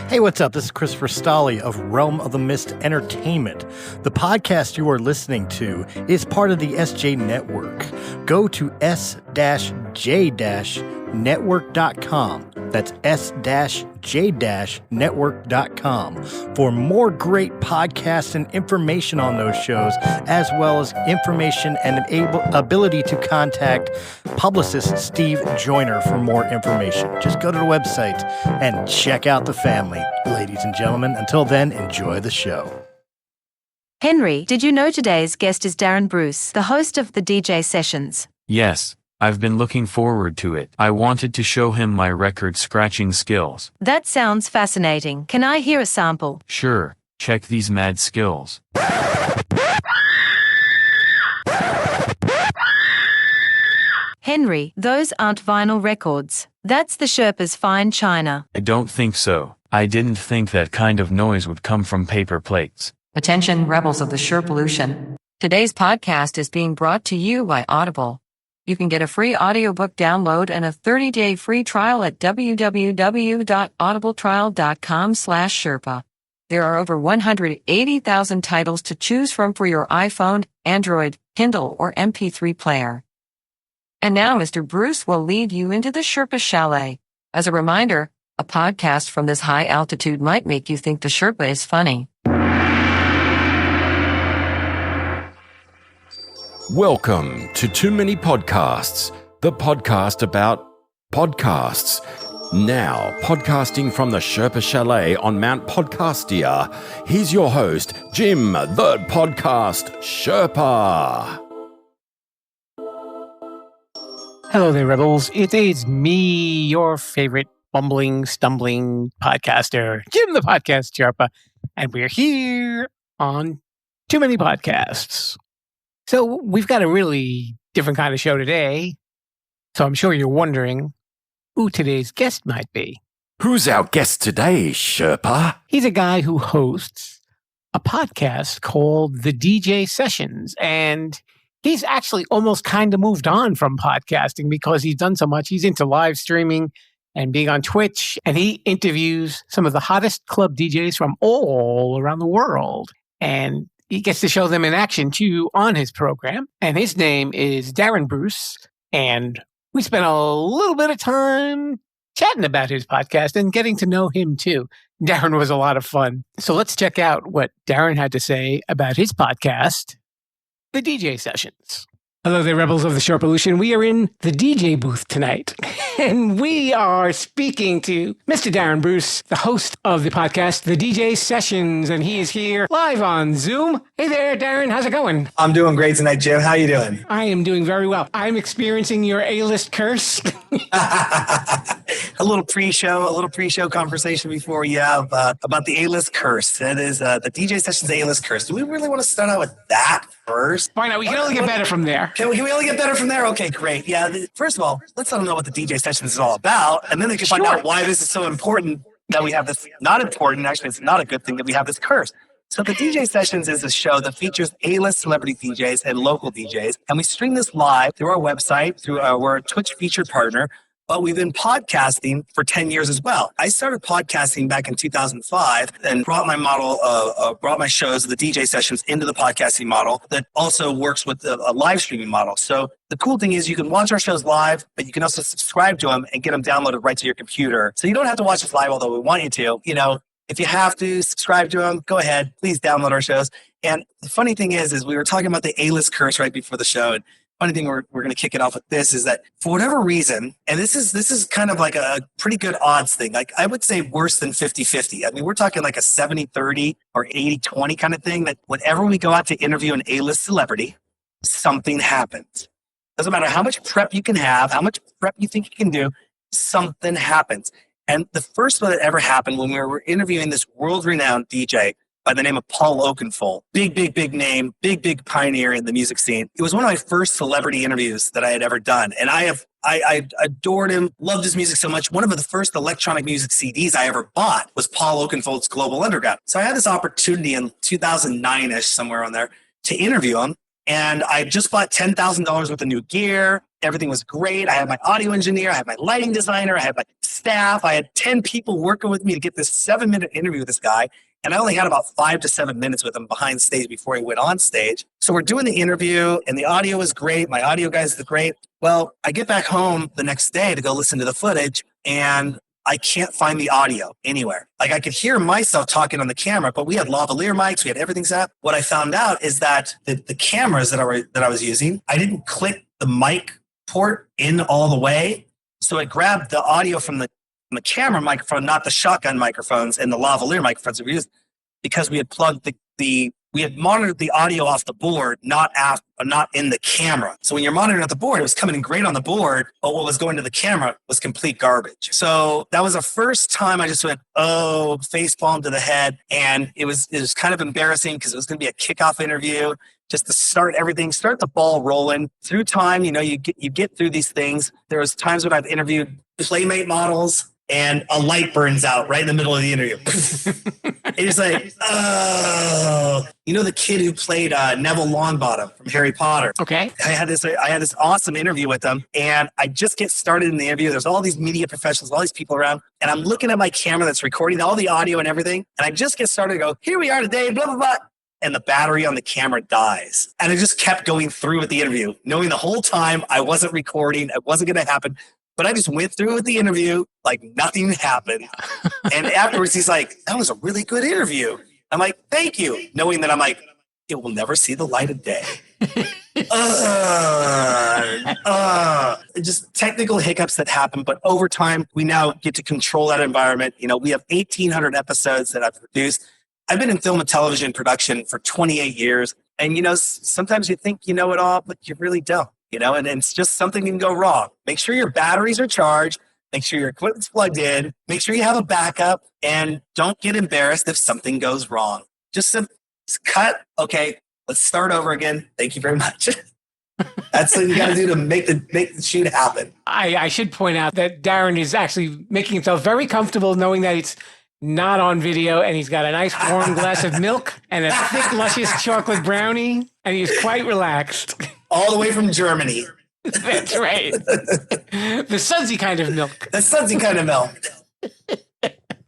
Hey, what's up? This is Christopher Stolle of Realm of the Mist Entertainment. The podcast you are listening to is part of the SJ Network. Go to s-j-network.com. That's s-j-network.com for more great podcasts and information on those shows, as well as information and ability to contact publicist Steve Joyner for more information. Just go to the website and check out the family, ladies and gentlemen. Until then, enjoy the show. Henry, did you know today's guest is Darran Bruce, the host of the DJ Sessions? Yes, I've been looking forward to it. I wanted to show him my record scratching skills. That sounds fascinating. Can I hear a sample? Sure, check these mad skills. Henry, those aren't vinyl records. That's the Sherpa's fine china. I don't think so. I didn't think that kind of noise would come from paper plates. Attention, rebels of the Sherpalution. Today's podcast is being brought to you by Audible. You can get a free audiobook download and a 30-day free trial at www.audibletrial.com/Sherpa. There are over 180,000 titles to choose from for your iPhone, Android, Kindle, or MP3 player. And now Mr. Bruce will lead you into the Sherpa Chalet. As a reminder, a podcast from this high altitude might make you think the Sherpa is funny. Welcome to Too Many Podcasts, the podcast about podcasts. Now, podcasting from the Sherpa Chalet on Mount Podcastia, here's your host, Jim, the Podcast Sherpa. Hello there, Rebels. It is me, your favorite bumbling, stumbling podcaster, Jim, the Podcast Sherpa, and we're here on Too Many Podcasts. So we've got a really different kind of show today. So I'm sure you're wondering who today's guest might be. Who's our guest today, Sherpa? He's a guy who hosts a podcast called The DJ Sessions. And he's actually almost kind of moved on from podcasting because he's done so much. He's into live streaming and being on Twitch. And he interviews some of the hottest club DJs from all around the world. And he gets to show them in action, too, on his program. And his name is Darran Bruce. And we spent a little bit of time chatting about his podcast and getting to know him, too. Darran was a lot of fun. So let's check out what Darran had to say about his podcast, The DJ Sessions. Hello there, Rebels of the Sherpalution. We are in the DJ booth tonight, and we are speaking to Mr. Darran Bruce, the host of the podcast, The DJ Sessions, and he is here live on Zoom. Hey there, Darran. How's it going? I'm doing great tonight, Jim. How are you doing? I am doing very well. I'm experiencing your A-list curse. a little pre-show conversation before you have about the A-list curse. That is the DJ Sessions A-list curse. Do we really want to start out with that first? Why not? We can only get better from there. Can we only get better from there? Okay, great. Yeah, first of all, let's let them know what the DJ Sessions is all about, and then they can find out why this is so important that we have this. Not important, actually, it's not a good thing that we have this curse. So the DJ Sessions is a show that features A-list celebrity DJs and local DJs, and we stream this live through our website, we're a Twitch featured partner, but we've been podcasting for 10 years as well. I started podcasting back in 2005 and brought my shows, the DJ Sessions, into the podcasting model that also works with a live streaming model. So the cool thing is you can watch our shows live, but you can also subscribe to them and get them downloaded right to your computer. So you don't have to watch us live, although we want you to. You know, if you have to subscribe to them, go ahead. Please download our shows. And the funny thing is we were talking about the A-list curse right before the show. And funny thing, we're going to kick it off with this is that for whatever reason, and this is kind of like a pretty good odds thing. Like I would say worse than 50-50. I mean, we're talking like a 70-30 or 80-20 kind of thing, that whenever we go out to interview an A-list celebrity, something happens. Doesn't matter how much prep you can have, how much prep you think you can do, something happens. And the first one that ever happened when we were interviewing this world-renowned DJ by the name of Paul Oakenfold. Big name, big pioneer in the music scene. It was one of my first celebrity interviews that I had ever done. And I adored him, loved his music so much. One of the first electronic music CDs I ever bought was Paul Oakenfold's Global Underground. So I had this opportunity in 2009-ish, somewhere on there, to interview him. And I just bought $10,000 worth of new gear. Everything was great. I had my audio engineer. I had my lighting designer. I had my staff. I had 10 people working with me to get this 7-minute interview with this guy. And I only had about 5 to 7 minutes with him behind stage before he went on stage. So we're doing the interview and the audio was great. My audio guys are great. Well, I get back home the next day to go listen to the footage and I can't find the audio anywhere. Like I could hear myself talking on the camera, but we had lavalier mics. We had everything set. What I found out is that the cameras that I was using, I didn't click the mic port in all the way. So it grabbed the audio from the camera microphone, not the shotgun microphones and the lavalier microphones that we used, because we had plugged we had monitored the audio off the board, not in the camera. So when you're monitoring at the board, it was coming in great on the board, but what was going to the camera was complete garbage. So that was the first time I just went, face palm to the head. And it was kind of embarrassing because it was going to be a kickoff interview just to start the ball rolling. Through time, you get through these things. There was times when I've interviewed Playmate models and a light burns out right in the middle of the interview. It's like, the kid who played Neville Longbottom from Harry Potter. Okay. I had this awesome interview with him, and I just get started in the interview. There's all these media professionals, all these people around, and I'm looking at my camera that's recording all the audio and everything, and I just get started to go, here we are today, blah, blah, blah. And the battery on the camera dies. And I just kept going through with the interview, knowing the whole time I wasn't recording, it wasn't going to happen. But I just went through with the interview like nothing happened. And afterwards, he's like, that was a really good interview. I'm like, thank you. Knowing that I'm like, it will never see the light of day. Just technical hiccups that happen. But over time, we now get to control that environment. We have 1,800 episodes that I've produced. I've been in film and television production for 28 years. And, sometimes you think you know it all, but you really don't. And it's just something can go wrong. Make sure your batteries are charged. Make sure your equipment's plugged in. Make sure you have a backup. And don't get embarrassed if something goes wrong. Just cut. Okay, let's start over again. Thank you very much. That's what you got to do to make the shoot happen. I should point out that Darran is actually making himself very comfortable knowing that it's not on video, and he's got a nice warm glass of milk and a thick, luscious chocolate brownie, and he's quite relaxed. All the way from Germany. That's right. The sudsy kind of milk. The sudsy kind of milk.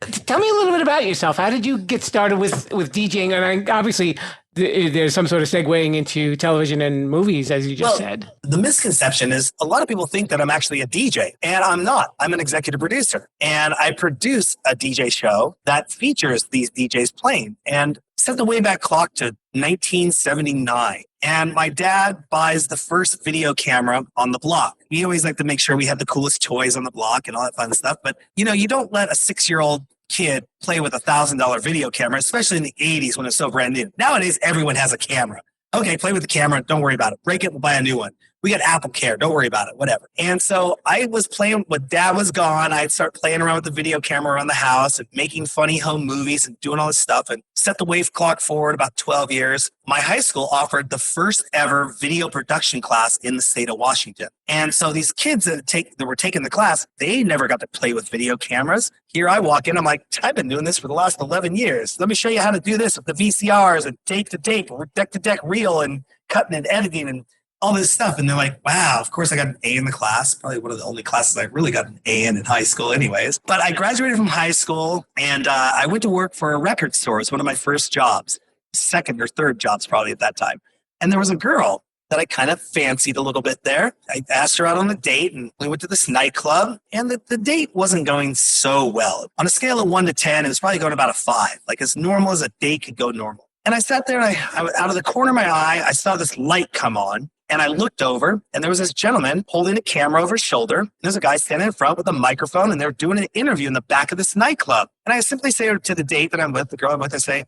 Tell me a little bit about yourself. How did you get started with DJing? And obviously, there's some sort of segueing into television and movies, as you just said. The misconception is a lot of people think that I'm actually a DJ, and I'm not. I'm an executive producer, and I produce a DJ show that features these DJs playing. And set the way back clock to 1979. And my dad buys the first video camera on the block. We always like to make sure we have the coolest toys on the block and all that fun stuff. But, you don't let a 6-year-old kid play with $1,000 video camera, especially in the 80s when it's so brand new. Nowadays, everyone has a camera. Okay, play with the camera. Don't worry about it. Break it, we'll buy a new one. We got Apple Care. Don't worry about it. Whatever. And so I was playing when Dad was gone. I'd start playing around with the video camera around the house and making funny home movies and doing all this stuff and set the wave clock forward about 12 years. My high school offered the first ever video production class in the state of Washington. And so these kids that were taking the class, they never got to play with video cameras. Here I walk in, I'm like, I've been doing this for the last 11 years. Let me show you how to do this with the VCRs and tape to tape, deck to deck reel and cutting and editing and all this stuff. And they're like, wow, of course I got an A in the class. Probably one of the only classes I really got an A in high school anyways. But I graduated from high school and I went to work for a record store. It was one of my first jobs, second or third jobs probably at that time. And there was a girl that I kind of fancied a little bit there. I asked her out on a date and we went to this nightclub and the date wasn't going so well. On a scale of 1 to 10, it was probably going about a 5, like as normal as a date could go normal. And I sat there and I out of the corner of my eye, I saw this light come on. And I looked over, and there was this gentleman holding a camera over his shoulder. There's a guy standing in front with a microphone, and they're doing an interview in the back of this nightclub. And I simply say to the date that I'm with, the girl I'm with, I say,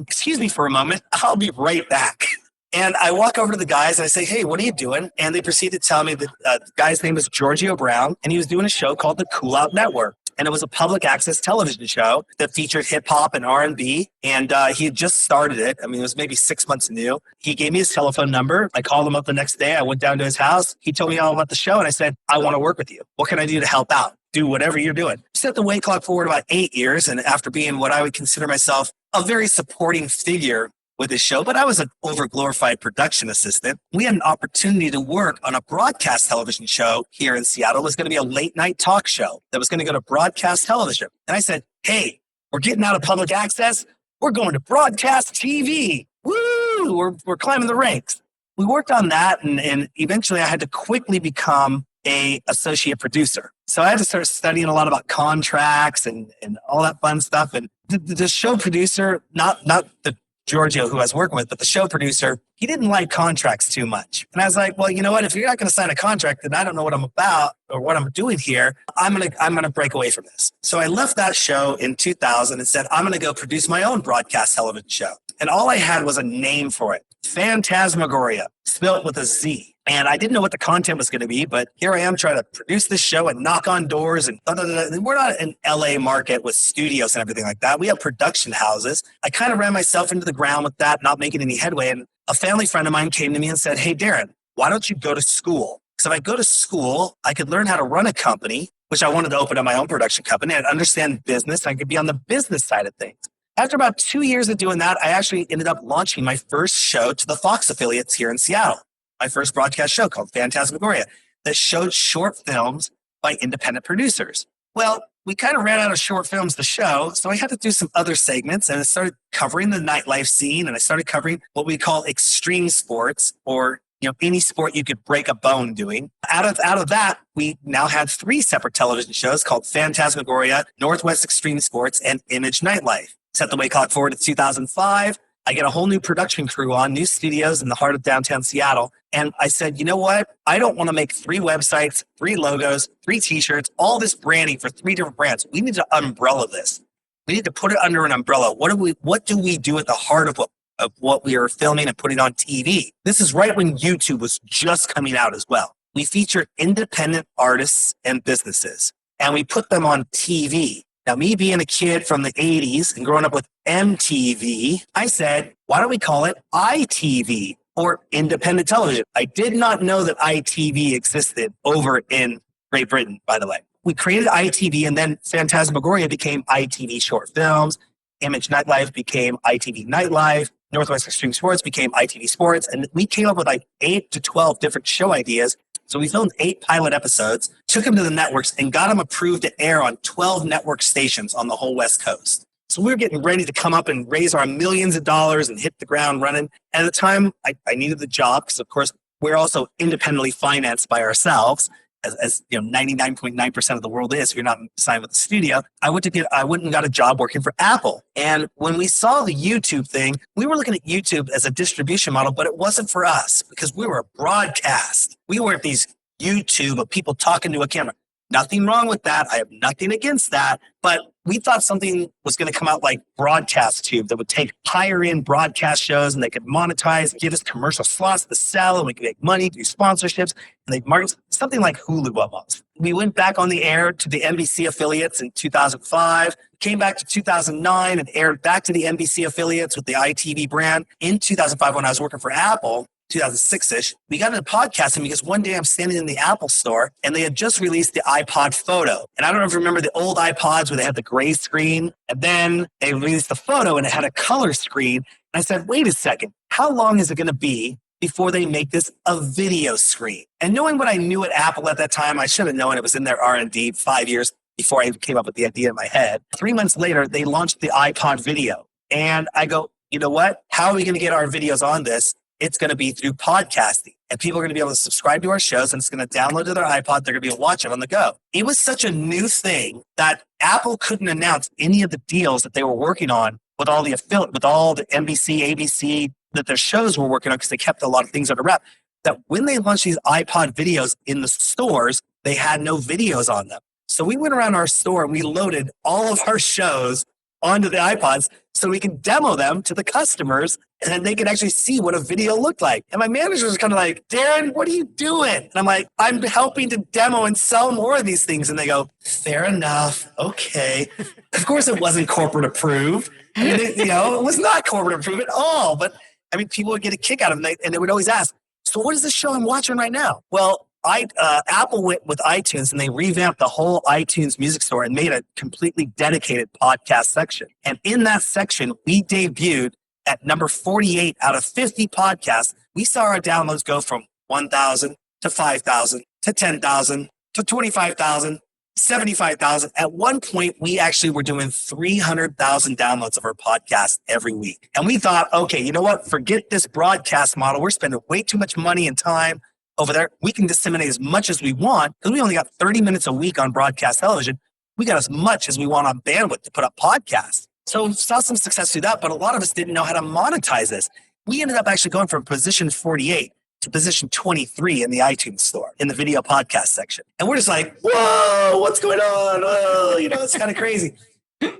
excuse me for a moment. I'll be right back. And I walk over to the guys, and I say, hey, what are you doing? And they proceed to tell me that the guy's name is Giorgio Brown, and he was doing a show called The Cool Out Network. And it was a public access television show that featured hip hop and R&B. And he had just started it. I mean, it was maybe 6 months new. He gave me his telephone number. I called him up the next day. I went down to his house. He told me all about the show. And I said, I want to work with you. What can I do to help out? Do whatever you're doing. Set the wake clock forward about 8 years. And after being what I would consider myself a very supporting figure with his show, but I was an overglorified production assistant. We had an opportunity to work on a broadcast television show here in Seattle. It was going to be a late night talk show that was going to go to broadcast television. And I said, hey, we're getting out of public access. We're going to broadcast TV. Woo! We're climbing the ranks. We worked on that, and eventually I had to quickly become a associate producer. So I had to start studying a lot about contracts and all that fun stuff. And the show producer, not the Giorgio who I was working with, but the show producer, he didn't like contracts too much. And I was like, well, you know what? If you're not going to sign a contract, then I don't know what I'm about or what I'm doing here. I'm gonna break away from this. So I left that show in 2000 and said, I'm going to go produce my own broadcast television show. And all I had was a name for it. Phantasmagoria, spelled with a Z. And I didn't know what the content was going to be, but here I am trying to produce this show and knock on doors and we're not an LA market with studios and everything like that. We have production houses. I kind of ran myself into the ground with that, not making any headway. And a family friend of mine came to me and said, hey, Darran, why don't you go to school? Because if I go to school, I could learn how to run a company, which I wanted to open up my own production company and understand business. I could be on the business side of things. After about 2 years of doing that, I actually ended up launching my first show to the Fox affiliates here in Seattle. My first broadcast show called Phantasmagoria that showed short films by independent producers. Well, we kind of ran out of short films to show, so I had to do some other segments, and I started covering the nightlife scene, and I started covering what we call extreme sports, or any sport you could break a bone doing. Out of that, we now had 3 separate television shows called Phantasmagoria, Northwest Extreme Sports, and Image Nightlife. Set the wake clock forward to 2005. I get a whole new production crew on, new studios in the heart of downtown Seattle. And I said, you know what? I don't want to make 3 websites, 3 logos, 3 t-shirts, all this branding for 3 different brands. We need to umbrella this. We need to put it under an umbrella. What do we do at the heart of what we are filming and putting on TV? This is right when YouTube was just coming out as well. We featured independent artists and businesses, and we put them on TV. Now, me being a kid from the 80s and growing up with MTV, I said, why don't we call it ITV, or independent television? I did not know that ITV existed over in Great Britain, by the way. We created ITV, and then Phantasmagoria became ITV Short Films. Image Nightlife became ITV Nightlife. Northwest Extreme Sports became ITV Sports. And we came up with like 8 to 12 different show ideas. So we filmed 8 pilot episodes, took them to the networks, and got them approved to air on 12 network stations on the whole West Coast. So we were getting ready to come up and raise our millions of dollars and hit the ground running. And at the time, I needed the job because, of course, we're also independently financed by ourselves, as 99.9% of the world is. If you're not signed with the studio, I went and got a job working for Apple. And when we saw the YouTube thing, we were looking at YouTube as a distribution model, but it wasn't for us because we were a broadcast. We weren't these YouTube of people talking to a camera. Nothing wrong with that. I have nothing against that. But we thought something was going to come out like Broadcast Tube that would take higher end broadcast shows and they could monetize, give us commercial slots to sell, and we could make money, do sponsorships, and they'd market something like Hulu almost. We went back on the air to the NBC affiliates in 2005, came back to 2009 and aired back to the NBC affiliates with the ITV brand. In 2005, when I was working for Apple, 2006-ish, we got into podcasting because one day I'm standing in the Apple store and they had just released the iPod Photo. And I don't know if you remember the old iPods where they had the gray screen, and then they released the Photo and it had a color screen. And I said, wait a second, how long is it going to be before they make this a video screen? And knowing what I knew at Apple at that time, I should have known it was in their R&D 5 years before I came up with the idea in my head. 3 months later, they launched the iPod Video. And I go, you know what? How are we going to get our videos on this? It's going to be through podcasting, and people are going to be able to subscribe to our shows, and it's going to download to their iPod. They're going to be able to watch it on the go. It was such a new thing that Apple couldn't announce any of the deals that they were working on with all the NBC, ABC, that their shows were working on, because they kept a lot of things under wrap. That when they launched these iPod videos in the stores, they had no videos on them. So we went around our store and we loaded all of our shows onto the iPods so we can demo them to the customers, and then they could actually see what a video looked like. And my manager was kind of like, Darran, what are you doing? And I'm like, I'm helping to demo and sell more of these things. And they go, fair enough. Okay. Of course, it wasn't corporate approved. I mean, it was not corporate approved at all. But I mean, people would get a kick out of it, and they would always ask, so what is this show I'm watching right now? Well, Apple went with iTunes and they revamped the whole iTunes music store and made a completely dedicated podcast section. And in that section, we debuted at number 48 out of 50 podcasts, we saw our downloads go from 1,000 to 5,000 to 10,000 to 25,000, 75,000. At one point, we actually were doing 300,000 downloads of our podcast every week. And we thought, okay, you know what? Forget this broadcast model. We're spending way too much money and time over there. We can disseminate as much as we want because we only got 30 minutes a week on broadcast television. We got as much as we want on bandwidth to put up podcasts. So saw some success through that, but a lot of us didn't know how to monetize this. We ended up actually going from position 48 to position 23 in the iTunes store, in the video podcast section. And we're just like, whoa, what's going on? Whoa, it's kind of crazy.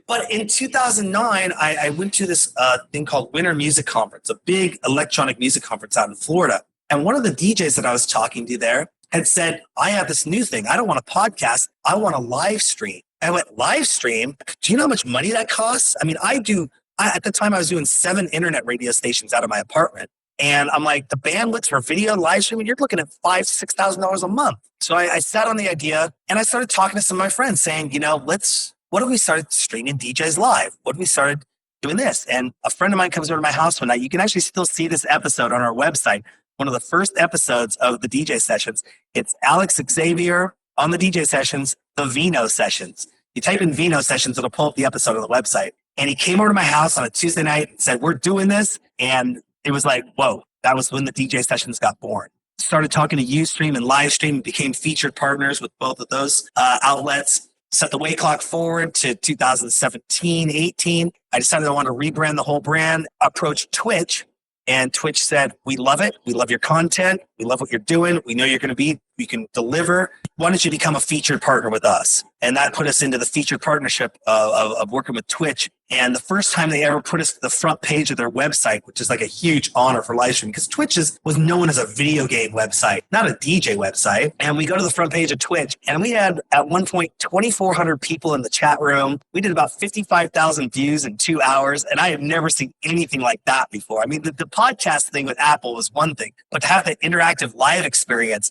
But in 2009, I went to this thing called Winter Music Conference, a big electronic music conference out in Florida. And one of the DJs that I was talking to there had said, I have this new thing. I don't want a podcast. I want a live stream. I went, live stream? Do you know how much money that costs? I mean, at the time I was doing 7 internet radio stations out of my apartment. And I'm like, the bandwidth for video live streaming, you're looking at $5,000 to $6,000 a month. So I sat on the idea and I started talking to some of my friends saying, what if we started streaming DJs live? What if we started doing this? And a friend of mine comes over to my house one night. You can actually still see this episode on our website. One of the first episodes of the DJ sessions. It's Alex Xavier on the DJ sessions, the Vino sessions. You type in Vino sessions, it'll pull up the episode on the website. And he came over to my house on a Tuesday night and said, we're doing this. And it was like, whoa, that was when the DJ sessions got born. Started talking to Ustream and Livestream, became featured partners with both of those outlets. Set the wake clock forward to 2017, 18. I decided I wanted to rebrand the whole brand, approached Twitch. And Twitch said, we love it. We love your content. We love what you're doing. We know you're going to be, we can deliver. Why don't you become a featured partner with us? And that put us into the featured partnership of working with Twitch. And the first time they ever put us to the front page of their website, which is like a huge honor for live streaming, because Twitch was known as a video game website, not a DJ website. And we go to the front page of Twitch, and we had at one point 2,400 people in the chat room. We did about 55,000 views in 2 hours, and I have never seen anything like that before. I mean, the podcast thing with Apple was one thing, but to have that interactive live experience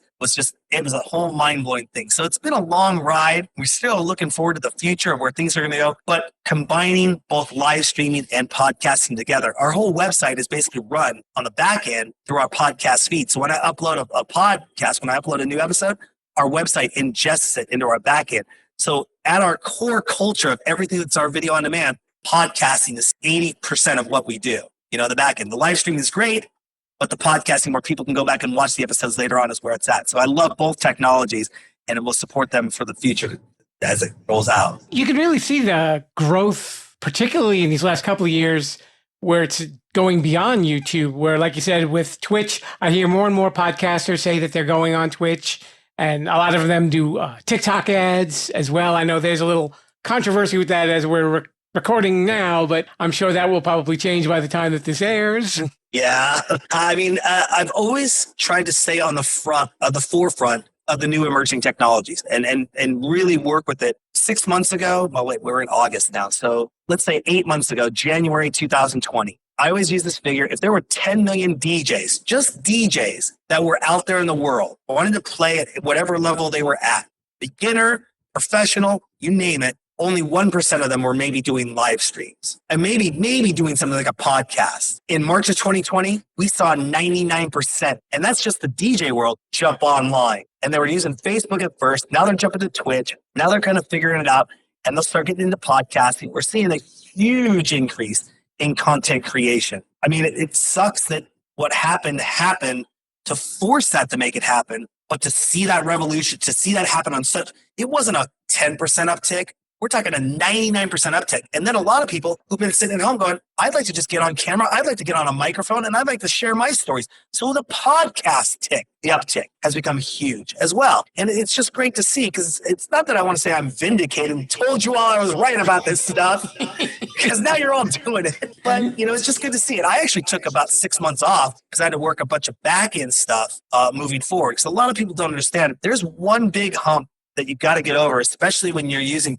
it was a whole mind-blowing thing. So it's been a long ride. We're still looking forward to the future of where things are going to go, but combining both live streaming and podcasting together, our whole website is basically run on the back end through our podcast feed. So when I upload a podcast, when I upload a new episode, our website ingests it into our back end. So at our core culture of everything that's our video on demand, podcasting is 80% of what we do. The back end. The live stream is great, but the podcasting where people can go back and watch the episodes later on is where it's at. So I love both technologies, and it will support them for the future as it rolls out. You can really see the growth, particularly in these last couple of years, where it's going beyond YouTube, where, like you said, with Twitch, I hear more and more podcasters say that they're going on Twitch, and a lot of them do TikTok ads as well. I know there's a little controversy with that as we're recording now, but I'm sure that will probably change by the time that this airs. Yeah. I mean, I've always tried to stay on the forefront of the new emerging technologies and really work with it. 6 months ago, we're in August now. So let's say 8 months ago, January 2020. I always use this figure. If there were 10 million DJs, just DJs that were out there in the world, wanted to play at whatever level they were at, beginner, professional, you name it, only 1% of them were maybe doing live streams and maybe doing something like a podcast. In March of 2020, we saw 99%, and that's just the DJ world, jump online. And they were using Facebook at first. Now they're jumping to Twitch. Now they're kind of figuring it out, and they'll start getting into podcasting. We're seeing a huge increase in content creation. I mean, it sucks that what happened to force that to make it happen, but to see that revolution, to see that happen it wasn't a 10% uptick. We're talking a 99% uptick. And then a lot of people who've been sitting at home going, I'd like to just get on camera. I'd like to get on a microphone, and I'd like to share my stories. So the podcast the uptick has become huge as well. And it's just great to see, because it's not that I want to say I'm vindicated and told you all I was right about this stuff, because now you're all doing it. But, it's just good to see it. I actually took about 6 months off because I had to work a bunch of back-end stuff moving forward. Because a lot of people don't understand. There's one big hump that you've got to get over, especially when you're using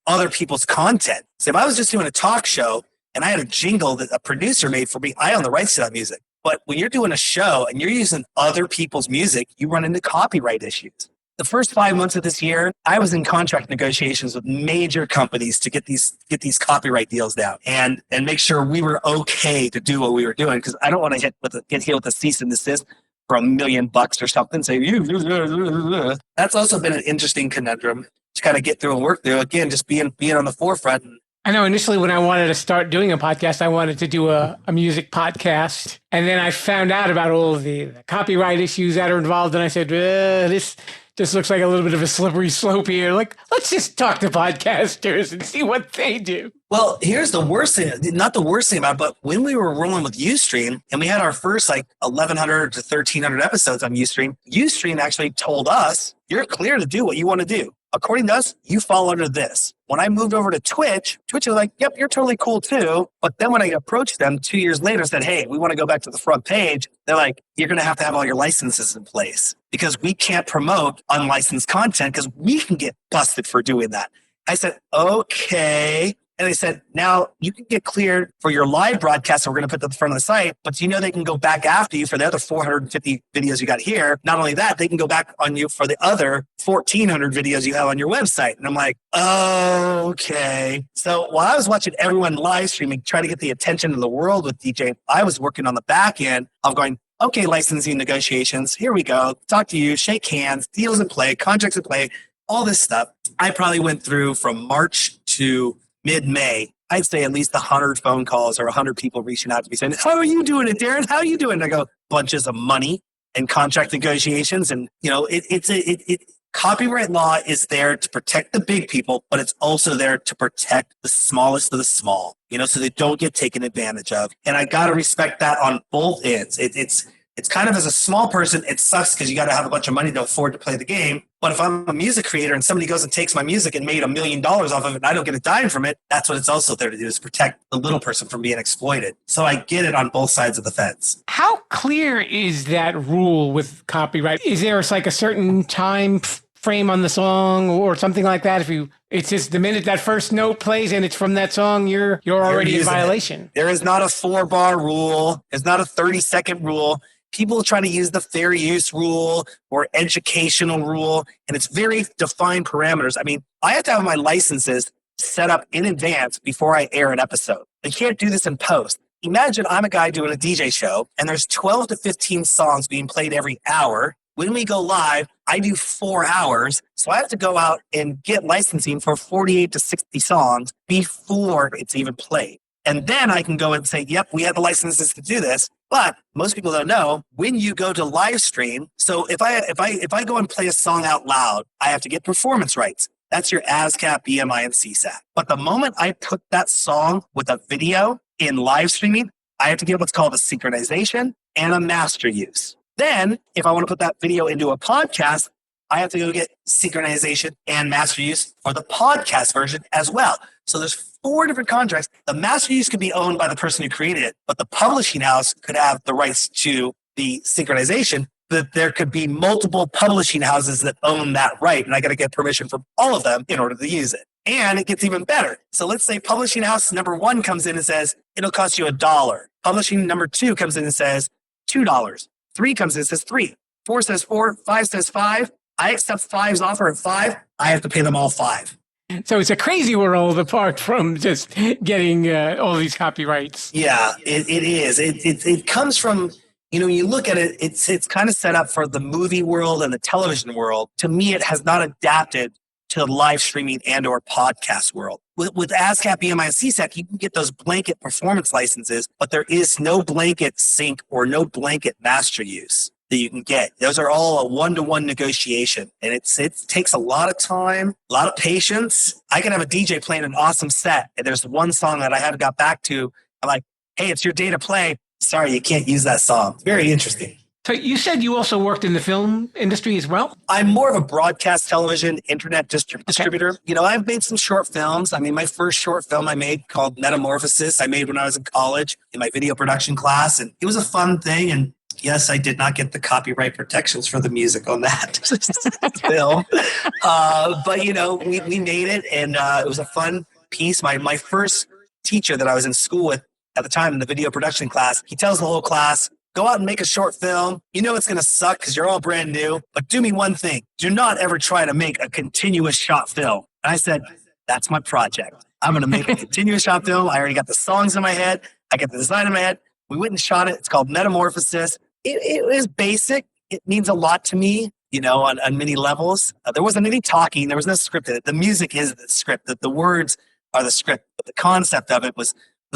other people's content. So if I was just doing a talk show and I had a jingle that a producer made for me, I own the rights to that music. But when you're doing a show and you're using other people's music, you run into copyright issues. the first 5 months of this year, I was in contract negotiations with major companies to get these copyright deals down and make sure we were okay to do what we were doing. Because I don't want to get hit with a cease and desist for $1 million or something. So that's also been an interesting conundrum to kind of get through and work through. Again, just being on the forefront. I know initially when I wanted to start doing a podcast, I wanted to do a music podcast. And then I found out about all of the copyright issues that are involved. And I said, this just looks like a little bit of a slippery slope here. Like, let's just talk to podcasters and see what they do. Well, here's the worst thing, not the worst thing about it, but when we were rolling with Ustream and we had our first 1,100 to 1,300 episodes on Ustream actually told us, you're clear to do what you want to do. According to us, you fall under this. When I moved over to Twitch was like, yep, you're totally cool too. But then when I approached them 2 years later, said, hey, we want to go back to the front page. They're like, you're going to have all your licenses in place because we can't promote unlicensed content because we can get busted for doing that. I said, okay. And they said, now you can get cleared for your live broadcast that we're going to put to the front of the site, but they can go back after you for the other 450 videos you got here. Not only that, they can go back on you for the other 1,400 videos you have on your website. And I'm like, okay. So while I was watching everyone live streaming, trying to get the attention of the world with DJ, I was working on the back end of going, okay, licensing negotiations, here we go. Talk to you, shake hands, deals in play, contracts in play, all this stuff. I probably went through from March to mid-May, I'd say at least 100 phone calls or 100 people reaching out to me saying, how are you doing it, Darran? How are you doing? And I go, bunches of money and contract negotiations. And, copyright law is there to protect the big people, but it's also there to protect the smallest of the small, so they don't get taken advantage of. And I got to respect that on both ends. It's kind of, as a small person, it sucks because you got to have a bunch of money to afford to play the game. But if I'm a music creator and somebody goes and takes my music and made $1 million off of it and I don't get a dime from it, that's what it's also there to do, is protect the little person from being exploited. So I get it on both sides of the fence. How clear is that rule with copyright? Is there a certain time frame on the song or something like that? It's just the minute that first note plays and it's from that song, you're already in violation. There is not a 4-bar rule. There's not a 30-second rule. People try to use the fair use rule or educational rule, and it's very defined parameters. I mean, I have to have my licenses set up in advance before I air an episode. I can't do this in post. Imagine I'm a guy doing a DJ show, and there's 12 to 15 songs being played every hour. When we go live, I do 4 hours, so I have to go out and get licensing for 48 to 60 songs before it's even played. And then I can go and say, yep, we have the licenses to do this. But most people don't know, when you go to live stream, so if I go and play a song out loud, I have to get performance rights. That's your ASCAP, BMI, and CSAT. But the moment I put that song with a video in live streaming, I have to get what's called a synchronization and a master use. Then, if I want to put that video into a podcast, I have to go get synchronization and master use for the podcast version as well. So there's 4 different contracts. The master use could be owned by the person who created it, but the publishing house could have the rights to the synchronization. That there could be multiple publishing houses that own that right, and I got to get permission from all of them in order to use it. And it gets even better. So let's say publishing house number 1 comes in and says, it'll cost you $1. Publishing number 2 comes in and says $2. 3 comes in and says $3. 4 says 4. 5 says 5. I accept 5's offer at 5. I have to pay them all 5. So it's a crazy world apart from just getting all these copyrights. Yeah, it is. It comes from, when you look at it, it's kind of set up for the movie world and the television world. To me, it has not adapted to the live streaming and or podcast world. With ASCAP, BMI, and CSAC, you can get those blanket performance licenses, but there is no blanket sync or no blanket master use that you can get. Those are all a one-to-one negotiation. And it takes a lot of time, a lot of patience. I can have a DJ playing an awesome set, and there's one song that I haven't got back to. I'm like, hey, it's your day to play. Sorry, you can't use that song. It's very interesting. So you said you also worked in the film industry as well? I'm more of a broadcast television, internet distributor. Okay. I've made some short films. I mean, my first short film I made called Metamorphosis, I made when I was in college in my video production class. And it was a fun thing. And yes, I did not get the copyright protections for the music on that film. But, we made it, and it was a fun piece. My first teacher that I was in school with at the time in the video production class, he tells the whole class, go out and make a short film. You know it's going to suck because you're all brand new, but do me one thing. Do not ever try to make a continuous shot film. And I said, that's my project. I'm going to make a continuous shot film. I already got the songs in my head. I got the design in my head. We went and shot it. It's called Metamorphosis. It is basic. It means a lot to me, on many levels. There wasn't any talking. There was no script in it. The music is the script. The words are the script. But the concept of it was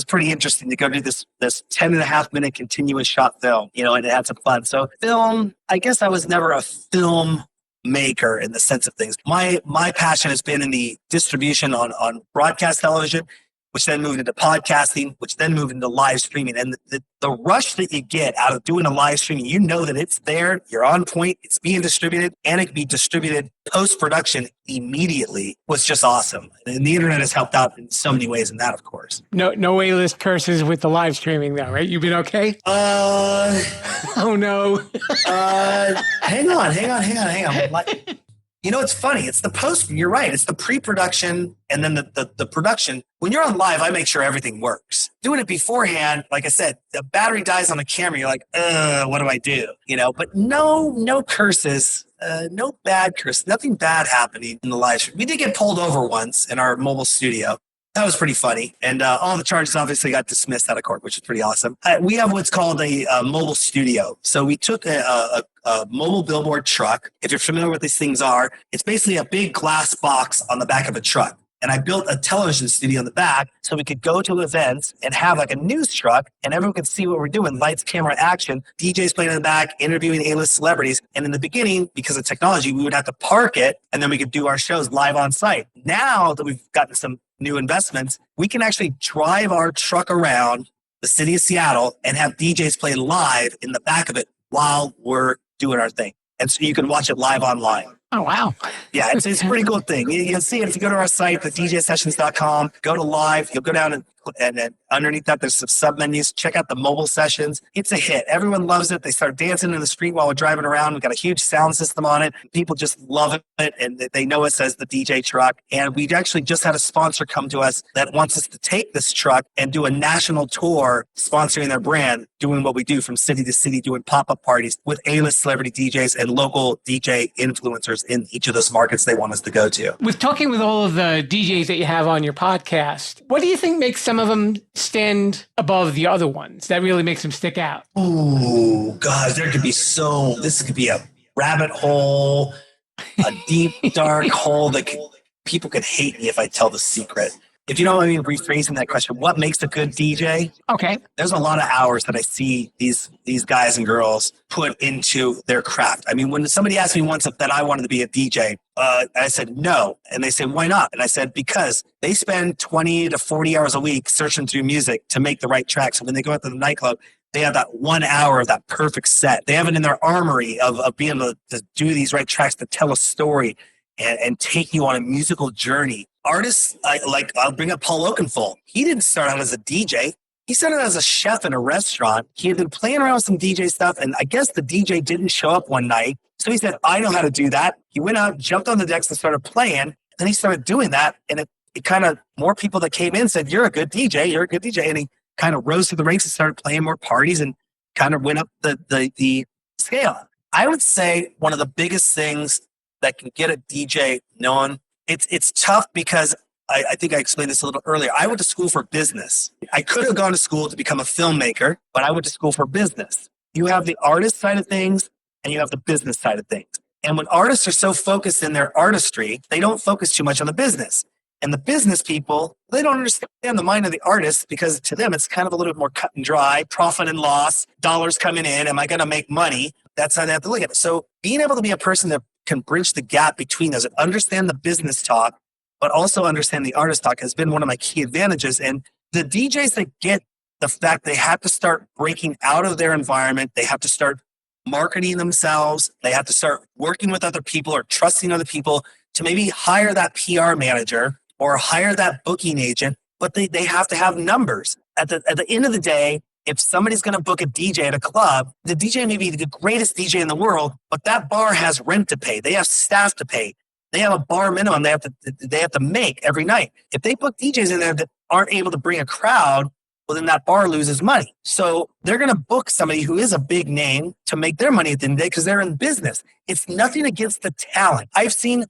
pretty interesting to go do this 10.5-minute continuous shot film, and it had some fun. So film, I guess I was never a film maker in the sense of things. My passion has been in the distribution on broadcast television, which then moved into podcasting, which then moved into live streaming. And the rush that you get out of doing a live streaming, that it's there, you're on point, it's being distributed, and it can be distributed post-production immediately was just awesome. And the internet has helped out in so many ways in that, of course. No A-list curses with the live streaming though, right? You've been okay? Oh no. Hang on. It's funny. It's the post. You're right. It's the pre-production and then the production. When you're on live, I make sure everything works. Doing it beforehand, like I said, the battery dies on the camera. You're like, what do I do? But no curses, no bad curses, nothing bad happening in the live stream. We did get pulled over once in our mobile studio. That was pretty funny. And all the charges obviously got dismissed out of court, which is pretty awesome. We have what's called a mobile studio. So we took a mobile billboard truck. If you're familiar with what these things are, it's basically a big glass box on the back of a truck. And I built a television studio in the back so we could go to events and have like a news truck and everyone could see what we're doing. Lights, camera, action, DJs playing in the back, interviewing A-list celebrities. And in the beginning, because of technology, we would have to park it and then we could do our shows live on site. Now that we've gotten some new investments, we can actually drive our truck around the city of Seattle and have DJs play live in the back of it while we're doing our thing. And so you can watch it live online. Oh, wow. Yeah, it's a pretty cool thing. You'll see it if you go to our site, thedjsessions.com, go to live, you'll go down and underneath that, there's some sub-menus. Check out the mobile sessions. It's a hit. Everyone loves it. They start dancing in the street while we're driving around. We've got a huge sound system on it. People just love it, and they know us as the DJ truck. And we actually just had a sponsor come to us that wants us to take this truck and do a national tour sponsoring their brand, doing what we do from city to city, doing pop-up parties with A-list celebrity DJs and local DJ influencers in each of those markets they want us to go to. With talking with all of the DJs that you have on your podcast, what do you think makes some of them stand above the other ones that really makes them stick out? Oh, God, this could be a rabbit hole, a deep, dark hole that people could hate me if I tell the secret. If you know what I mean, rephrasing that question, what makes a good DJ? Okay. There's a lot of hours that I see these guys and girls put into their craft. I mean, when somebody asked me once that I wanted to be a DJ, I said no. And they said, why not? And I said, because they spend 20 to 40 hours a week searching through music to make the right tracks. So when they go out to the nightclub, they have that 1 hour of that perfect set. They have it in their armory of being able to do these right tracks to tell a story and take you on a musical journey. Artists, I'll bring up Paul Oakenfold. He didn't start out as a DJ. He started out as a chef in a restaurant. He had been playing around with some DJ stuff, and I guess the DJ didn't show up one night. So he said, I know how to do that. He went out, jumped on the decks, and started playing. And then he started doing that, and it kind of, more people that came in said, you're a good DJ. And he kind of rose to the ranks and started playing more parties and kind of went up the scale. I would say one of the biggest things that can get a DJ known, it's tough because I think I explained this a little earlier. I went to school for business. I could have gone to school to become a filmmaker, but I went to school for business. You have the artist side of things and you have the business side of things. And when artists are so focused in their artistry, they don't focus too much on the business. And the business people, they don't understand the mind of the artist because to them, it's kind of a little bit more cut and dry, profit and loss, dollars coming in. Am I going to make money? That's how they have to look at it. So being able to be a person that can bridge the gap between those and understand the business talk, but also understand the artist talk has been one of my key advantages. And the DJs that get the fact they have to start breaking out of their environment, they have to start marketing themselves, they have to start working with other people or trusting other people to maybe hire that PR manager or hire that booking agent, but they have to have numbers. At the end of the day, if somebody's going to book a DJ at a club, the DJ may be the greatest DJ in the world, but that bar has rent to pay. They have staff to pay. They have a bar minimum they have to make every night. If they book DJs in there that aren't able to bring a crowd, well, then that bar loses money. So they're going to book somebody who is a big name to make their money at the end of the day because they're in business. It's nothing against the talent. I've seen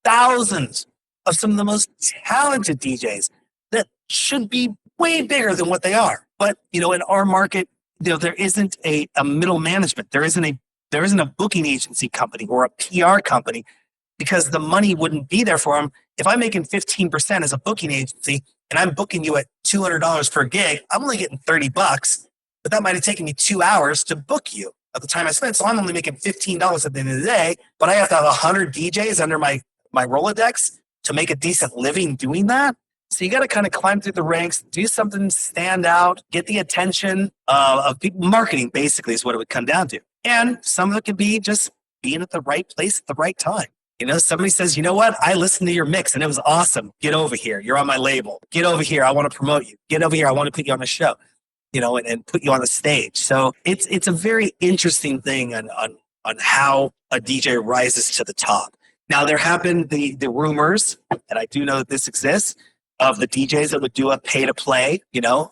thousands of some of the most talented DJs that should be way bigger than what they are. But, in our market, there isn't a middle management. There isn't a booking agency company or a PR company because the money wouldn't be there for them. If I'm making 15% as a booking agency and I'm booking you at $200 per gig, I'm only getting $30, but that might have taken me 2 hours to book you at the time I spent. So I'm only making $15 at the end of the day, but I have to have 100 DJs under my Rolodex to make a decent living doing that. So you got to kind of climb through the ranks, do something, stand out, get the attention of people. Marketing basically is what it would come down to. And some of it could be just being at the right place at the right time. Somebody says, you know what? I listened to your mix and it was awesome. Get over here. You're on my label. Get over here. I want to promote you. Get over here. I want to put you on the show, and put you on the stage. So it's a very interesting thing on how a DJ rises to the top. Now, there have been the rumors, and I do know that this exists, of the DJs that would do a pay to play.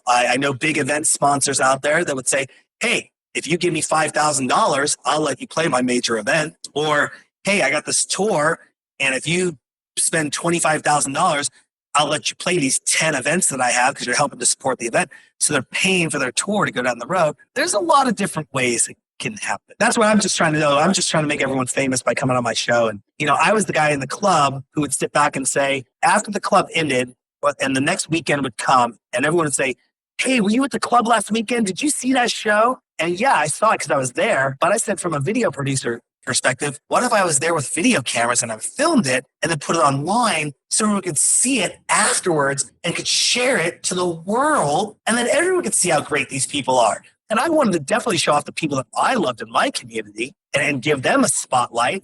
I know big event sponsors out there that would say, hey, if you give me $5,000, I'll let you play my major event. Or, hey, I got this tour, and if you spend $25,000, I'll let you play these 10 events that I have because you're helping to support the event. So they're paying for their tour to go down the road. There's a lot of different ways it can happen. That's what I'm just trying to do. I'm just trying to make everyone famous by coming on my show. And, I was the guy in the club who would sit back and say, after the club ended, and the next weekend would come, and everyone would say, hey, were you at the club last weekend? Did you see that show? And yeah, I saw it because I was there. But I said, from a video producer perspective, what if I was there with video cameras and I filmed it and then put it online so everyone could see it afterwards and could share it to the world, and then everyone could see how great these people are. And I wanted to definitely show off the people that I loved in my community and give them a spotlight.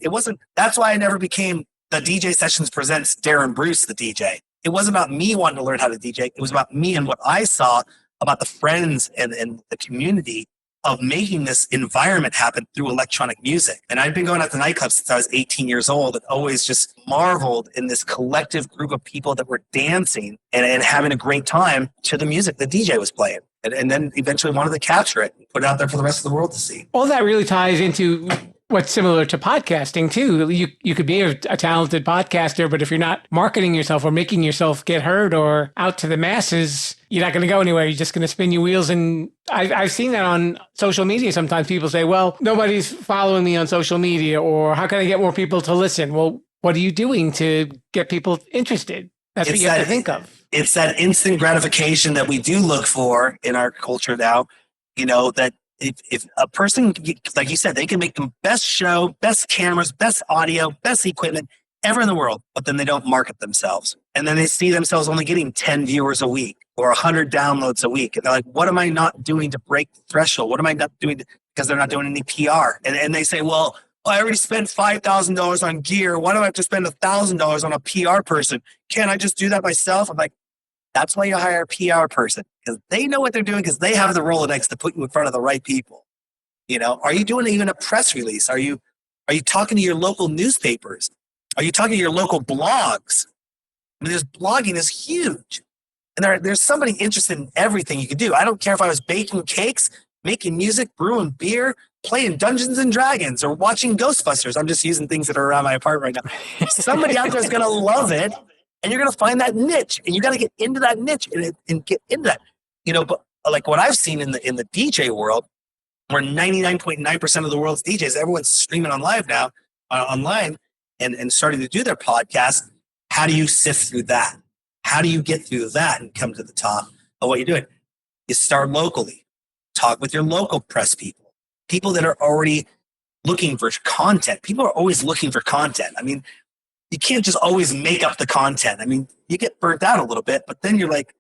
That's why I never became the DJ Sessions Presents Darran Bruce, the DJ. It wasn't about me wanting to learn how to DJ. It was about me and what I saw about the friends and the community of making this environment happen through electronic music. And I've been going out to nightclubs since I was 18 years old and always just marveled in this collective group of people that were dancing and having a great time to the music the DJ was playing. And then eventually wanted to capture it and put it out there for the rest of the world to see. All that really ties into what's similar to podcasting too. You could be a talented podcaster, but if you're not marketing yourself or making yourself get heard or out to the masses, you're not going to go anywhere. You're just going to spin your wheels. And I've seen that on social media. Sometimes people say, well, nobody's following me on social media, or how can I get more people to listen? Well, what are you doing to get people interested? That's what you have to think of. It's that instant gratification that we do look for in our culture now, that if a person, like you said, they can make the best show, best cameras, best audio, best equipment ever in the world, but then they don't market themselves. And then they see themselves only getting 10 viewers a week or 100 downloads a week. And they're like, what am I not doing to break the threshold? What am I not doing because they're not doing any PR? And they say, well, I already spent $5,000 on gear. Why do I have to spend $1,000 on a PR person? Can't I just do that myself? I'm like, that's why you hire a PR person, because they know what they're doing, because they have the Rolodex to put you in front of the right people. Are you doing even a press release? Are you talking to your local newspapers? Are you talking to your local blogs? I mean, blogging is huge. And there's somebody interested in everything you can do. I don't care if I was baking cakes, making music, brewing beer, playing Dungeons and Dragons, or watching Ghostbusters. I'm just using things that are around my apartment right now. Somebody out there is going to love it. And you're going to find that niche, and you got to get into that niche and get into that. But like what I've seen in the DJ world, where 99.9% of the world's DJs, everyone's streaming on live now, online, and starting to do their podcast. How do you sift through that? How do you get through that and come to the top of what you're doing? You start locally. Talk with your local press people that are already looking for content. People are always looking for content. I mean, you can't just always make up the content. I mean, you get burnt out a little bit, but then you're like,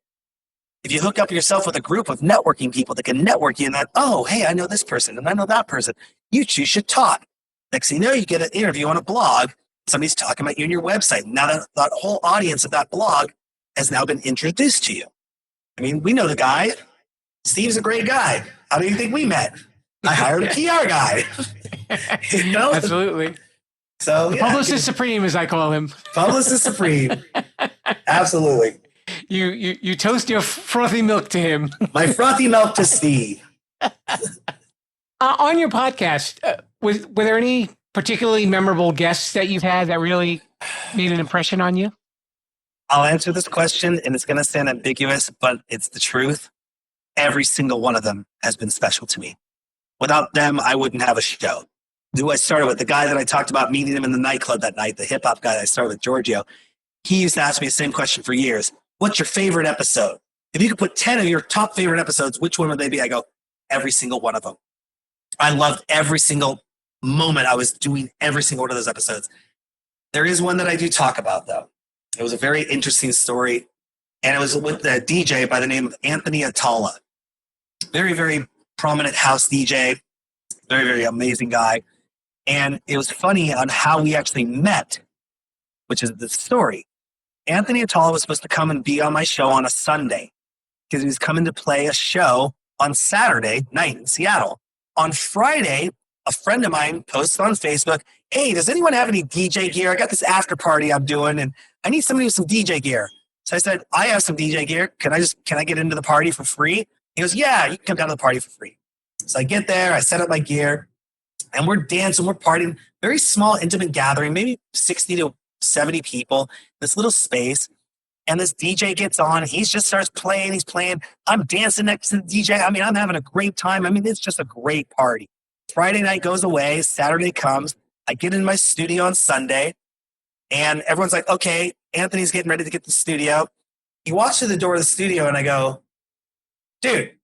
if you hook up yourself with a group of networking people that can network you, and that, oh, hey, I know this person and I know that person, you two should talk. Next thing you know, you get an interview on a blog. Somebody's talking about you and your website. Now that whole audience of that blog has now been introduced to you. I mean, we know the guy. Steve's a great guy. How do you think we met? I hired a PR guy. Absolutely. So Publicist Supreme, as I call him. Publicist Supreme. Absolutely. You toast your frothy milk to him. My frothy milk to Steve. On your podcast, were there any particularly memorable guests that you've had that really made an impression on you? I'll answer this question, and it's going to sound ambiguous, but it's the truth. Every single one of them has been special to me. Without them, I wouldn't have a show. Who I started with, the guy that I talked about meeting him in the nightclub that night, the hip-hop guy that I started with, Giorgio, he used to ask me the same question for years. What's your favorite episode? If you could put 10 of your top favorite episodes, which one would they be? I go, every single one of them. I loved every single moment I was doing every single one of those episodes. There is one that I do talk about, though. It was a very interesting story, and it was with a DJ by the name of Anthony Atala. Very, very prominent house DJ. Very, very amazing guy. And it was funny on how we actually met, which is the story. Anthony Atala was supposed to come and be on my show on a Sunday because he was coming to play a show on Saturday night in Seattle. On Friday, a friend of mine posted on Facebook, hey, does anyone have any DJ gear? I got this after party I'm doing, and I need somebody with some DJ gear. So I said, I have some DJ gear. Can I get into the party for free? He goes, yeah, you can come down to the party for free. So I get there, I set up my gear, and we're dancing, we're partying. Very small, intimate gathering, maybe 60 to 70 people, this little space. And this DJ gets on, he just starts playing, he's playing. I'm dancing next to the DJ. I mean, I'm having a great time. I mean, it's just a great party. Friday night goes away, Saturday comes. I get in my studio on Sunday, and everyone's like, okay, Anthony's getting ready to get to the studio. He walks through the door of the studio, and I go, dude,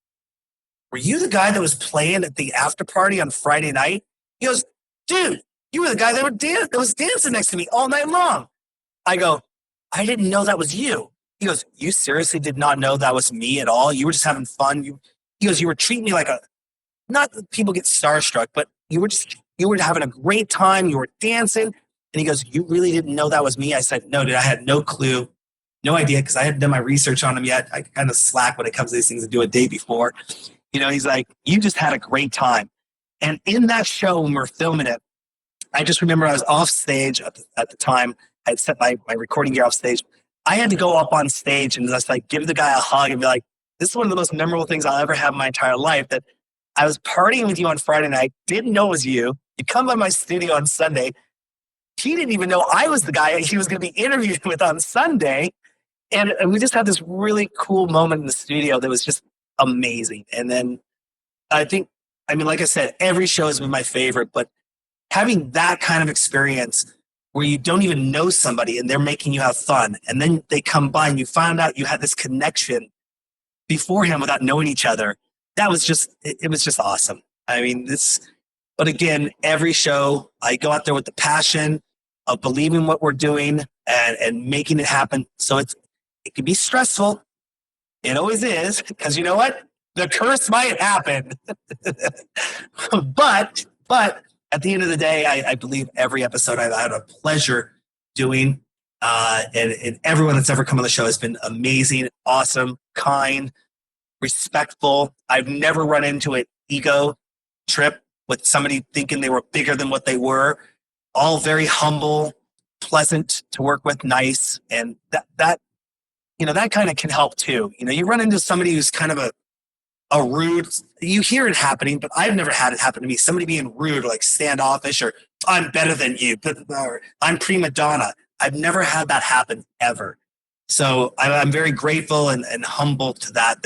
were you the guy that was playing at the after party on Friday night? He goes, dude, you were the guy that was dancing next to me all night long. I go, I didn't know that was you. He goes, you seriously did not know that was me at all? You were just having fun? He goes, you were treating me like not that people get starstruck, but you were having a great time. You were dancing. And he goes, you really didn't know that was me? I said, no, dude, I had no clue, no idea, because I hadn't done my research on him yet. I kind of slack when it comes to these things and do a day before. He's like, you just had a great time. And in that show, when we were filming it, I just remember I was off stage at the time. I had set my recording gear off stage. I had to go up on stage and just like give the guy a hug and be like, this is one of the most memorable things I'll ever have in my entire life, that I was partying with you on Friday night, didn't know it was you. You come by my studio on Sunday. He didn't even know I was the guy he was going to be interviewed with on Sunday. And we just had this really cool moment in the studio that was just amazing. And then like I said, every show has been my favorite, but having that kind of experience where you don't even know somebody and they're making you have fun, and then they come by and you find out you had this connection beforehand without knowing each other, it was just awesome. I mean, but again, every show I go out there with the passion of believing what we're doing and making it happen. So it can be stressful. It always is, because you know what? The curse might happen. but at the end of the day, I believe every episode I've had a pleasure doing. And everyone that's ever come on the show has been amazing, awesome, kind, respectful. I've never run into an ego trip with somebody thinking they were bigger than what they were. All very humble, pleasant to work with, nice. And that kind of can help too. You run into somebody who's kind of a rude, you hear it happening, but I've never had it happen to me. Somebody being rude, or like standoffish, or I'm better than you, or I'm prima donna. I've never had that happen ever. So I'm very grateful and humble to that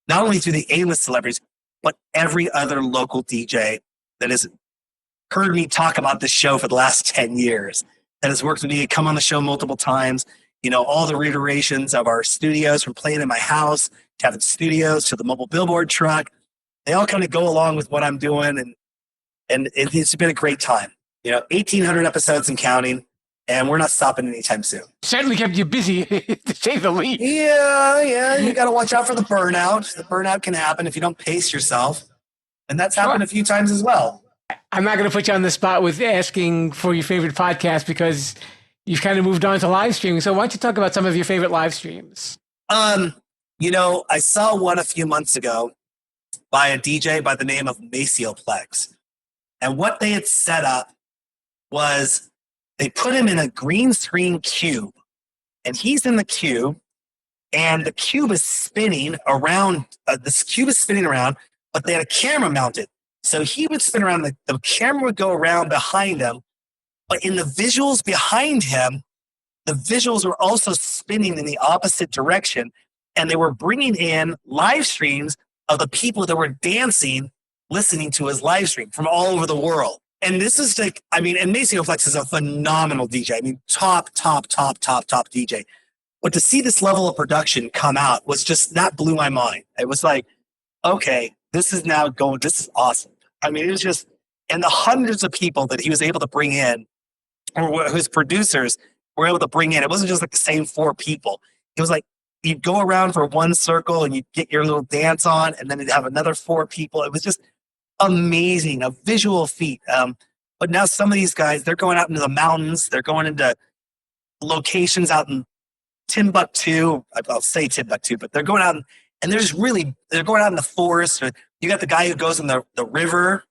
not only through the A-list celebrities, but every other local DJ that has heard me talk about this show for the last 10 years, that has worked with me, come on the show multiple times. All the reiterations of our studios, from playing in my house to having studios to the mobile billboard truck, they all kind of go along with what I'm doing. And it's been a great time. 1,800 episodes and counting, and we're not stopping anytime soon. Certainly kept you busy, to say the least. Yeah. You got to watch out for the burnout. The burnout can happen if you don't pace yourself. And that's happened a few times as well. I'm not going to put you on the spot with asking for your favorite podcast, because you've kind of moved on to live streaming. So why don't you talk about some of your favorite live streams? I saw one a few months ago by a DJ by the name of Maceo, Plex. And what they had set up was they put him in a green screen cube. And he's in the cube, and the cube is spinning around. This cube is spinning around, but they had a camera mounted. So he would spin around, the camera would go around behind him, but in the visuals behind him, the visuals were also spinning in the opposite direction, and they were bringing in live streams of the people that were dancing, listening to his live stream from all over the world. And this is like, I mean, and Maceo Flex is a phenomenal DJ. I mean, top DJ. But to see this level of production come out was just, that blew my mind. It was like, okay, this is awesome. I mean, it was just, and the hundreds of people that he was able to bring in, or his producers were able to bring in, it wasn't just like the same 4 people. It was like, you'd go around for one circle and you'd get your little dance on, and then you'd have another 4 people. It was just amazing, a visual feat. But now some of these guys, they're going out into the mountains. They're going into locations out in Timbuktu. I'll say Timbuktu, but they're going out and they're going out in the forest. You got the guy who goes in the river.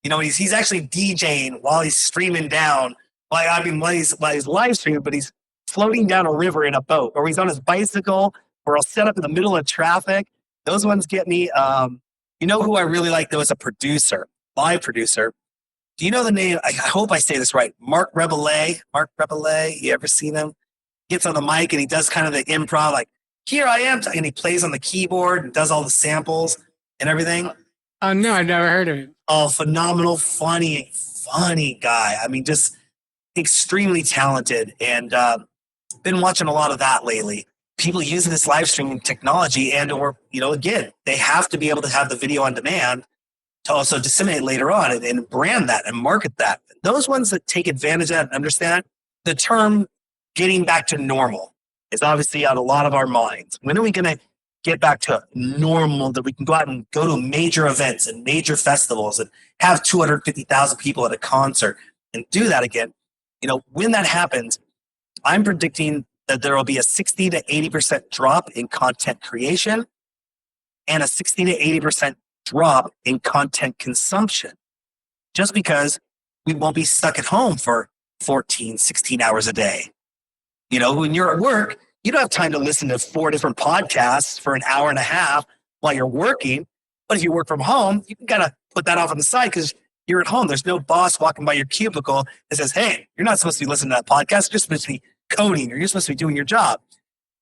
You know, he's actually DJing while he's streaming down. While he's live streaming, but he's floating down a river in a boat, or he's on his bicycle, or he'll set up in the middle of traffic. Those ones get me. You know who I really like, though, as a producer, live producer? Do you know the name? I hope I say this right. Marc Rebillet. Marc Rebillet. You ever seen him? He gets on the mic and he does kind of the improv, like, here I am. And he plays on the keyboard and does all the samples and everything. Oh, no, I've never heard of it. Oh, phenomenal, funny guy. I mean, just extremely talented, and been watching a lot of that lately. People using this live streaming technology, and or, you know, again, they have to be able to have the video on demand to also disseminate later on and brand that and market that. Those ones that take advantage of that and understand the term getting back to normal is obviously on a lot of our minds. When are we going to get back to normal, that we can go out and go to major events and major festivals and have 250,000 people at a concert and do that again? You know, when that happens, I'm predicting that there will be a 60 to 80% drop in content creation and a 60 to 80% drop in content consumption, just because we won't be stuck at home for 14, 16 hours a day. You know, when you're at work, you don't have time to listen to 4 different podcasts for an hour and a half while you're working. But if you work from home, you can kind of put that off on the side because you're at home. There's no boss walking by your cubicle that says, hey, you're not supposed to be listening to that podcast. You're supposed to be coding, or you're supposed to be doing your job.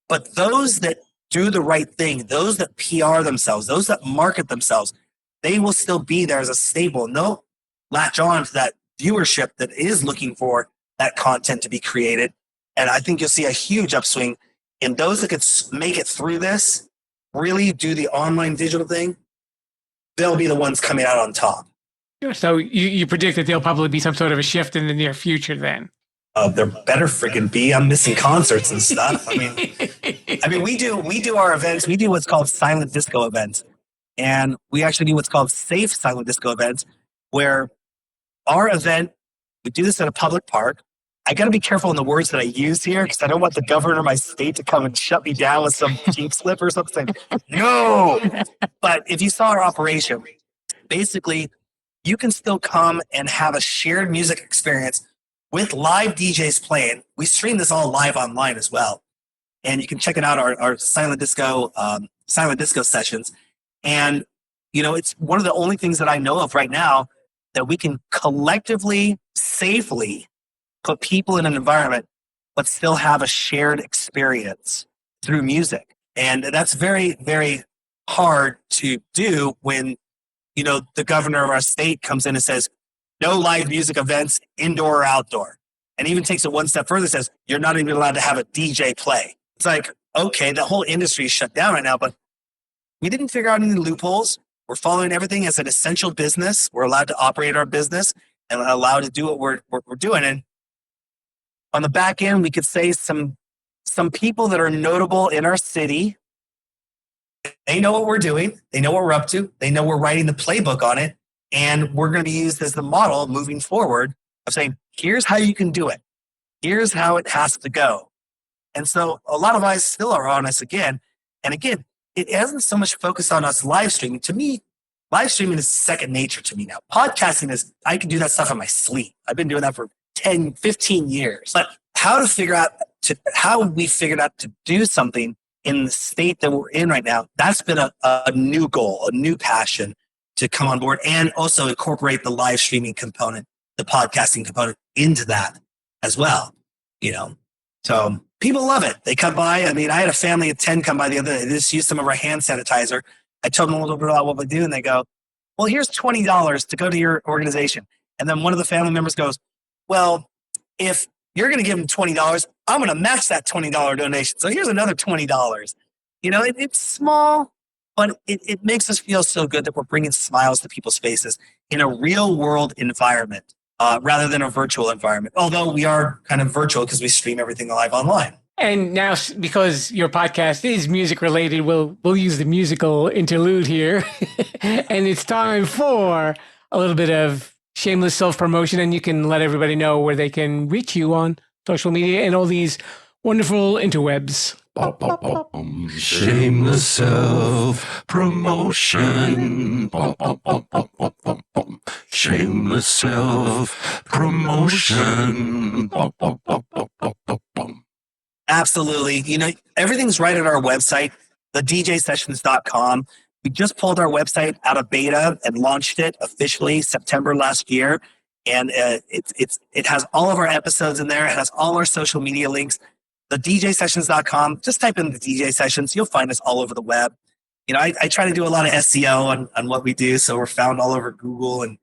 But those that do the right thing, those that PR themselves, those that market themselves, they will still be there as a staple. And they'll latch on to that viewership that is looking for that content to be created. And I think you'll see a huge upswing in those that could make it through this, really do the online digital thing. They'll be the ones coming out on top. So you predict that there'll probably be some sort of a shift in the near future then? There better freaking be. I'm missing concerts and stuff. I mean, we do our events. We do what's called silent disco events, and we actually do what's called safe silent disco events, where our event, we do this at a public park. I got to be careful in the words that I use here because I don't want the governor of my state to come and shut me down with some cheap slip or something. No, but if you saw our operation, basically, you can still come and have a shared music experience with live DJs playing. We stream this all live online as well. And you can check it out, our silent disco sessions. And, you know, it's one of the only things that I know of right now that we can collectively, safely put people in an environment, but still have a shared experience through music. And that's very, very hard to do when, you know, the governor of our state comes in and says, no live music events, indoor or outdoor. And even takes it one step further, says, you're not even allowed to have a DJ play. It's like, okay, the whole industry is shut down right now, but we didn't figure out any loopholes. We're following everything as an essential business. We're allowed to operate our business and allowed to do what we're doing. And on the back end, we could say some people that are notable in our city, they know what we're doing. They know what we're up to. They know we're writing the playbook on it. And we're going to be used as the model moving forward of saying, here's how you can do it. Here's how it has to go. And so a lot of eyes still are on us again. And again, it hasn't so much focused on us live streaming. To me, live streaming is second nature to me now. Podcasting is, I can do that stuff in my sleep. I've been doing that for 10, 15 years. But how we figured out to do something in the state that we're in right now, that's been a new goal, a new passion to come on board and also incorporate the live streaming component, the podcasting component into that as well, So people love it. They come by. I mean, I had a family of 10 come by the other day. They just used some of our hand sanitizer. I told them a little bit about what we do, and they go, well, here's $20 to go to your organization. And then one of the family members goes, well, if you're going to give them $20, I'm going to match that $20 donation. So here's another $20. It's small, but it makes us feel so good that we're bringing smiles to people's faces in a real world environment rather than a virtual environment. Although we are kind of virtual because we stream everything live online. And now, because your podcast is music related, we'll use the musical interlude here. And it's time for a little bit of shameless self-promotion, and you can let everybody know where they can reach you on social media and all these wonderful interwebs. Shameless self-promotion. Shameless self-promotion. Absolutely. Everything's right at our website, thedjsessions.com. We just pulled our website out of beta and launched it officially September last year. And it has all of our episodes in there. It has all our social media links. TheDJSessions.com. Just type in the DJ Sessions. You'll find us all over the web. I try to do a lot of SEO on what we do. So we're found all over Google and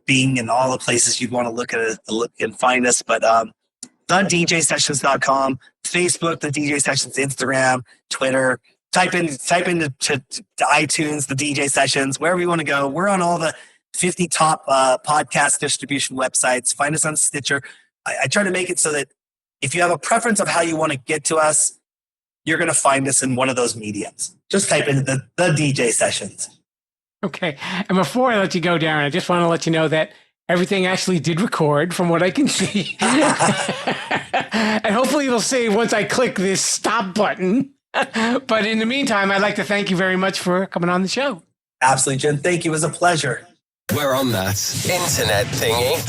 Bing and all the places you'd want to look and find us. But TheDJSessions.com, Facebook, The DJ Sessions, Instagram, Twitter. Type into iTunes, The DJ Sessions, wherever you want to go. We're on all the 50 top podcast distribution websites. Find us on Stitcher. I try to make it so that if you have a preference of how you want to get to us, you're going to find us in one of those mediums. Just type in the DJ Sessions. Okay. And before I let you go, Darran, I just want to let you know that everything actually did record from what I can see. And hopefully it'll save once I click this stop button. But in the meantime, I'd like to thank you very much for coming on the show. Absolutely, Jen. Thank you. It was a pleasure. We're on that internet thingy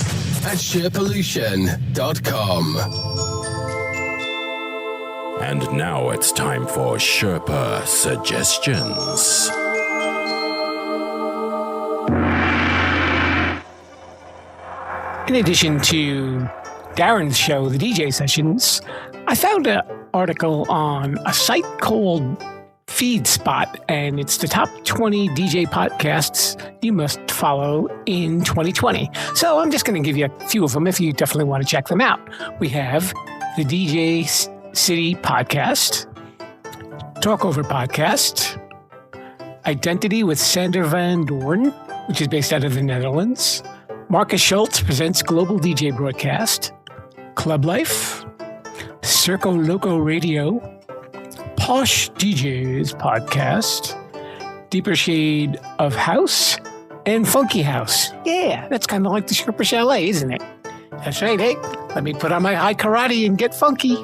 at Sherpalution.com. And now it's time for Sherpa Suggestions. In addition to Darran's show, The DJ Sessions, I found an article on a site called FeedSpot, and it's the top 20 DJ podcasts you must follow in 2020. So I'm just going to give you a few of them if you definitely want to check them out. We have the DJ City Podcast, Talkover Podcast, Identity with Sander van Doorn, which is based out of the Netherlands, Marcus Schultz presents Global DJ Broadcast, Clublife, Circoloco Radio, Posh DJs Podcast, Deeper Shade of House, and Funky House. Yeah, that's kind of like the Sherpa Chalet, isn't it? That's right, hey, let me put on my high karate and get funky.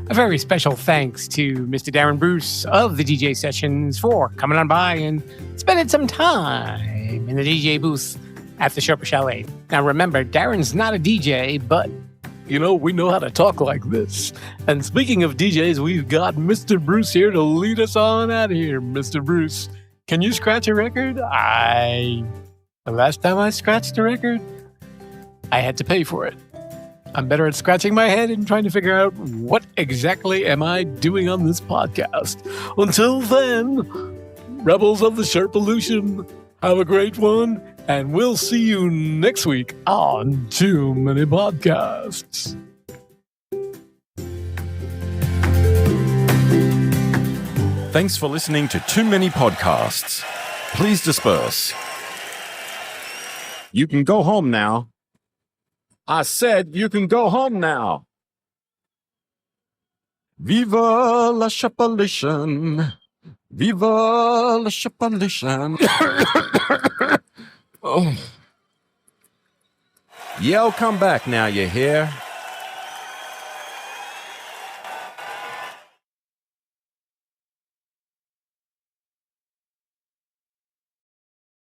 A very special thanks to Mr. Darran Bruce of the DJ Sessions for coming on by and spending some time in the DJ booth at the Sherpa Chalet. Now remember, Darran's not a DJ, but we know how to talk like this. And speaking of DJs, we've got Mr. Bruce here to lead us on out of here. Mr. Bruce, can you scratch a record? The last time I scratched a record, I had to pay for it. I'm better at scratching my head and trying to figure out what exactly am I doing on this podcast. Until then, Rebels of the Sherpalution, have a great one, and we'll see you next week on Too Many Podcasts. Thanks for listening to Too Many Podcasts. Please disperse. You can go home now. I said you can go home now. Viva la Sherpalution. Viva la Sherpalution. Oh. Yeah, I'll come back now, you hear?